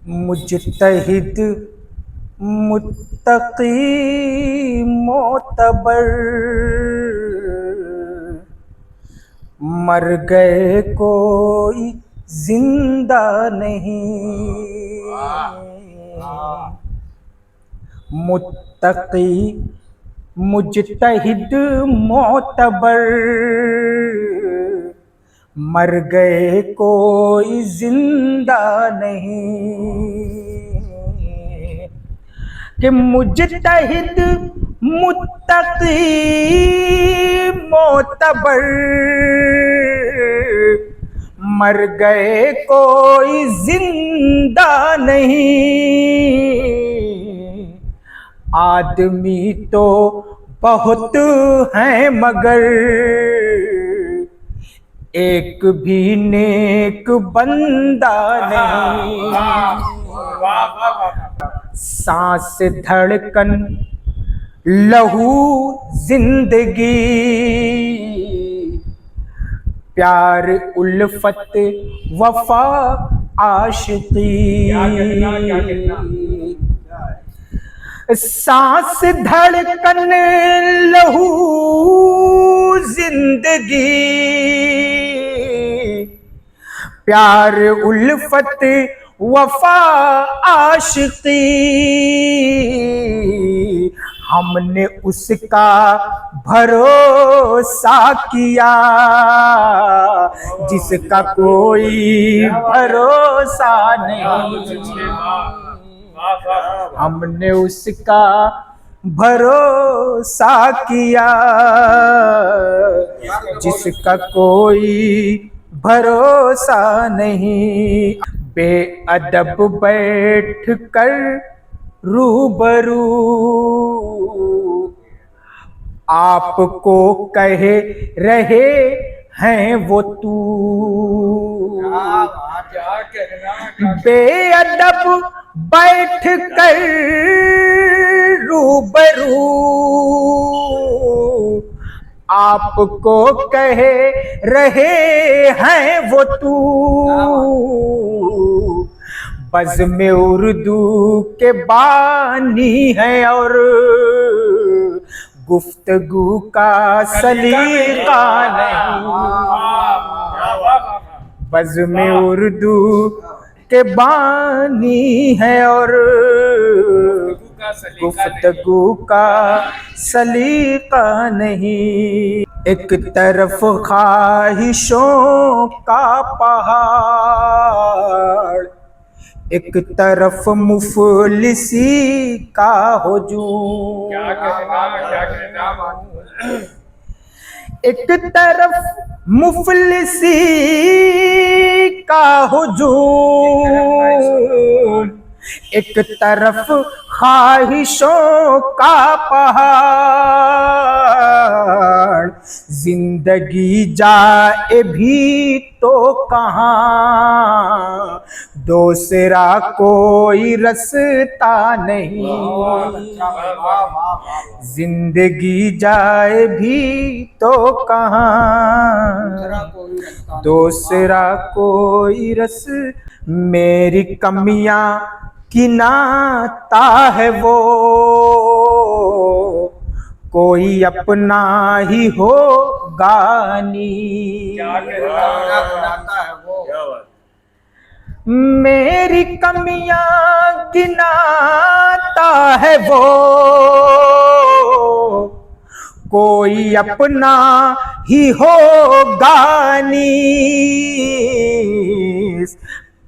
मुजतहिद मुत्तकी मोतबर मर गए कोई जिंदा नहीं। मुत्तकी मुजतहिद मोतबर मर गए कोई जिंदा नहीं। कि मुजतहिद मुत्तकी मोतबर मर गए कोई जिंदा नहीं। आदमी तो बहुत हैं मगर एक भी नेक बंदा नहीं। सांस धड़कन लहू जिंदगी प्यार उल्फत वफा आशिकी। सांस धड़कन लहू जिंदगी प्यार उल्फत वफा आशिकी। हमने उसका भरोसा किया जिसका कोई भरोसा नहीं। हमने उसका भरोसा किया जिसका कोई भरोसा नहीं। बेअदब बैठ कर रूबरू आपको कहे रहे हैं वो तू। बेअदब बैठ कर रूबरू आपको कहे रहे हैं वो तू। बज़्म उर्दू के बानी है और गुफ्तगू का सलीका नहीं। बज़्म उर्दू के बानी है और गुफ्तगू का सलीका नहीं। एक तरफ ख्वाहिशों का पहाड़ एक तरफ मुफलिसी का हुजूम। एक तरफ मुफलिसी का हुजूम एक तरफ ख्वाहिशों का पहाड़। जिंदगी जाए भी तो कहाँ दूसरा कोई रास्ता नहीं। जिंदगी जाए भी तो कहाँ दूसरा कोई रास्ता। मेरी कमियां गिनाता है वो कोई अपना ही होगा नी। मेरी कमियां गिनाता है वो कोई अपना ही होगा नी।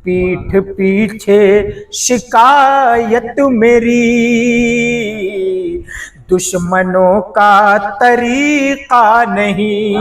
पीठ पीछे शिकायत मेरी दुश्मनों का तरीका नहीं।